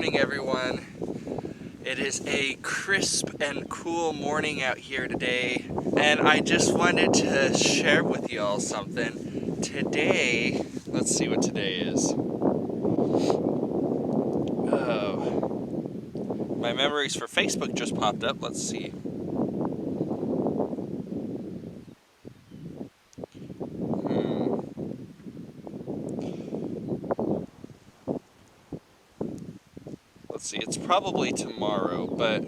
morning, everyone. It is a crisp and cool morning out here today, and I just wanted to share with y'all something. Today, let's see what today is. Oh, my memories for Facebook just popped up. Let's see. Let's see. It's probably tomorrow, but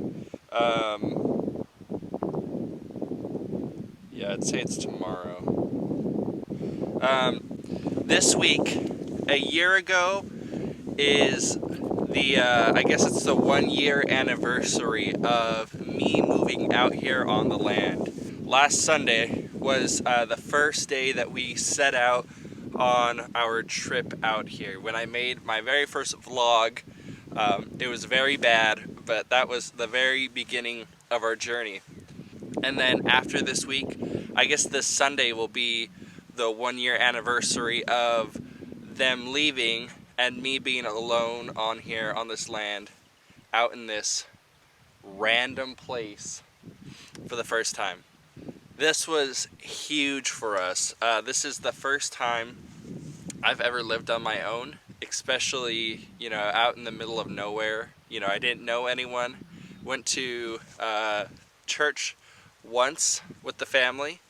yeah, I'd say it's tomorrow. This week, a year ago, is I guess it's the 1 year anniversary of me moving out here on the land. Last Sunday was the first day that we set out on our trip out here. When I made my very first vlog, it was very bad, but that was the very beginning of our journey. And then after this week, I guess this Sunday will be the 1 year anniversary of them leaving and me being alone on here on this land, out in this random place for the first time. This was huge for us. This is the first time I've ever lived on my own, especially, out in the middle of nowhere. I didn't know anyone. Went to church once with the family.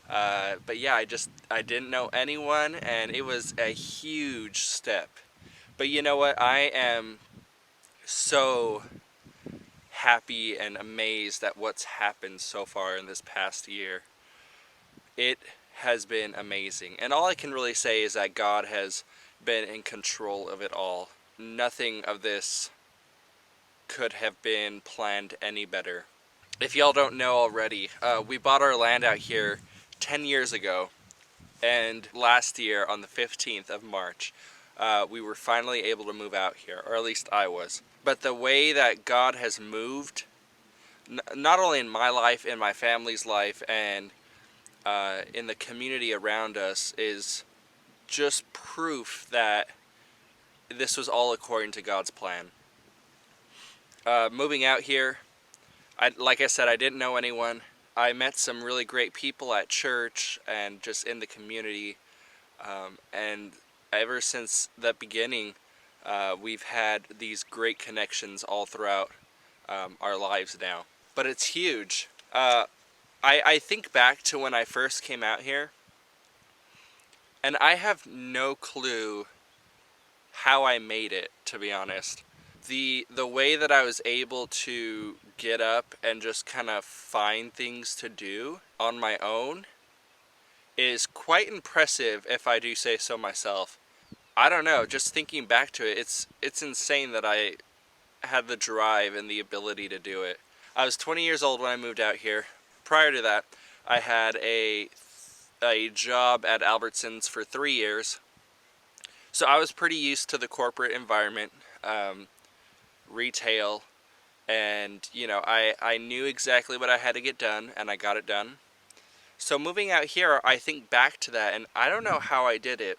But yeah, I didn't know anyone, and it was a huge step. But you know what? I am so happy and amazed at what's happened so far in this past year. It has been amazing. And all I can really say is that God has been in control of it all. Nothing of this could have been planned any better. If y'all don't know already, we bought our land out here 10 years ago, and last year on the 15th of March, we were finally able to move out here, or at least I was. But the way that God has moved, not only in my life, in my family's life, and in the community around us, is just proof that this was all according to God's plan. Moving out here, like I said, I didn't know anyone. I met some really great people at church and just in the community, and ever since the beginning, we've had these great connections all throughout our lives now. But it's huge. I think back to when I first came out here, and I have no clue how I made it, to be honest. The way that I was able to get up and just kind of find things to do on my own is quite impressive, if I do say so myself. I don't know, just thinking back to it, it's insane that I had the drive and the ability to do it. I was 20 years old when I moved out here. Prior to that, I had a job at Albertsons for 3 years. So I was pretty used to the corporate environment, retail, and I knew exactly what I had to get done, and I got it done. So moving out here, I think back to that, and I don't know how I did it.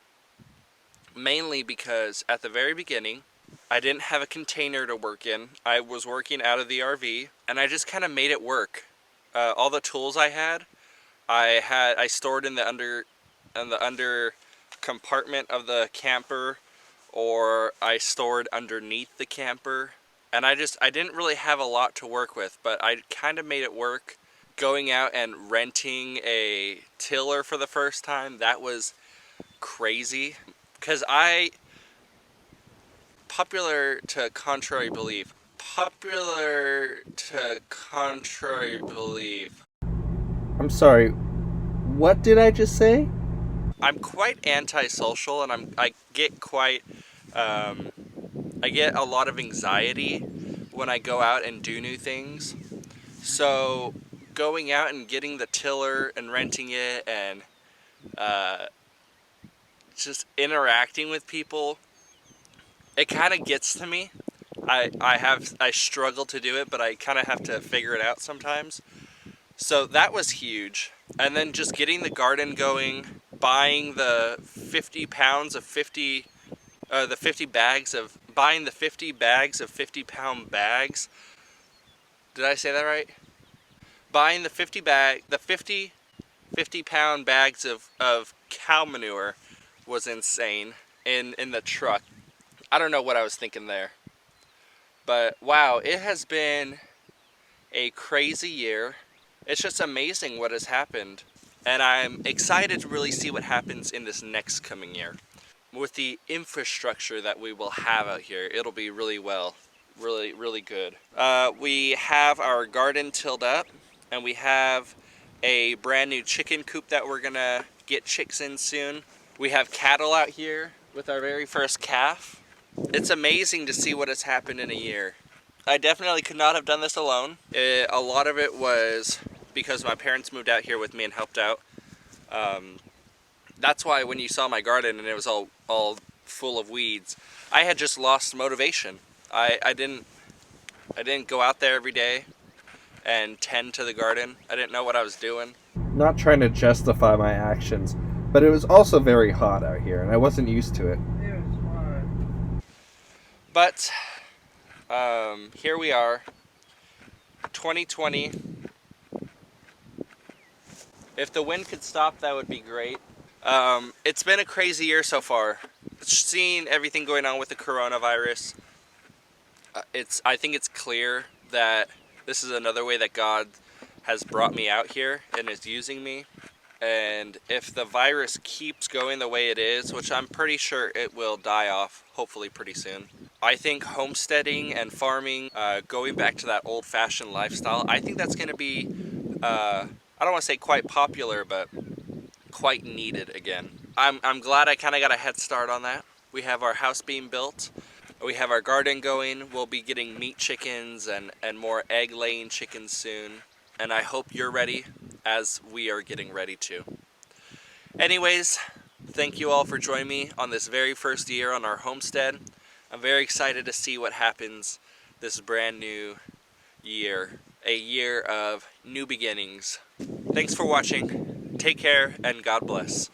Mainly because at the very beginning, I didn't have a container to work in. I was working out of the RV, and I just kind of made it work. All the tools I stored in the under compartment of the camper, or I stored underneath the camper. And I didn't really have a lot to work with, but I kind of made it work. Going out and renting a tiller for the first time, that was crazy. Because popular to contrary belief, I'm sorry, what did I just say? I'm quite antisocial, and I get I get a lot of anxiety when I go out and do new things. So going out and getting the tiller and renting it, and just interacting with people, it kind of gets to me. I struggle to do it, but I kind of have to figure it out sometimes. So that was huge. And then just getting the garden going, buying the 50 bags of buying the 50 bags of 50-pound bags. Did I say that right? Buying the 50-pound bags of cow manure was insane in the truck. I don't know what I was thinking there. But wow, it has been a crazy year. It's just amazing what has happened. And I'm excited to really see what happens in this next coming year. With the infrastructure that we will have out here, it'll be really good. We have our garden tilled up, and we have a brand new chicken coop that we're gonna get chicks in soon. We have cattle out here with our very first calf. It's amazing to see what has happened in a year. I definitely could not have done this alone. A lot of it was because my parents moved out here with me and helped out. That's why when you saw my garden and it was all full of weeds, I had just lost motivation. I didn't go out there every day and tend to the garden. I didn't know what I was doing. Not trying to justify my actions, but it was also very hot out here, and I wasn't used to it. But here we are, 2020. If the wind could stop, that would be great. It's been a crazy year so far. Seeing everything going on with the coronavirus, I think it's clear that this is another way that God has brought me out here and is using me. And if the virus keeps going the way it is, which I'm pretty sure it will die off, hopefully pretty soon, I think homesteading and farming, going back to that old-fashioned lifestyle, I think that's going to be, I don't want to say quite popular, but quite needed again. I'm glad I kind of got a head start on that. We have our house being built. We have our garden going. We'll be getting meat chickens and more egg-laying chickens soon. And I hope you're ready, as we are getting ready to. Anyways, thank you all for joining me on this very first year on our homestead. I'm very excited to see what happens this brand new year. A year of new beginnings. Thanks for watching. Take care and God bless.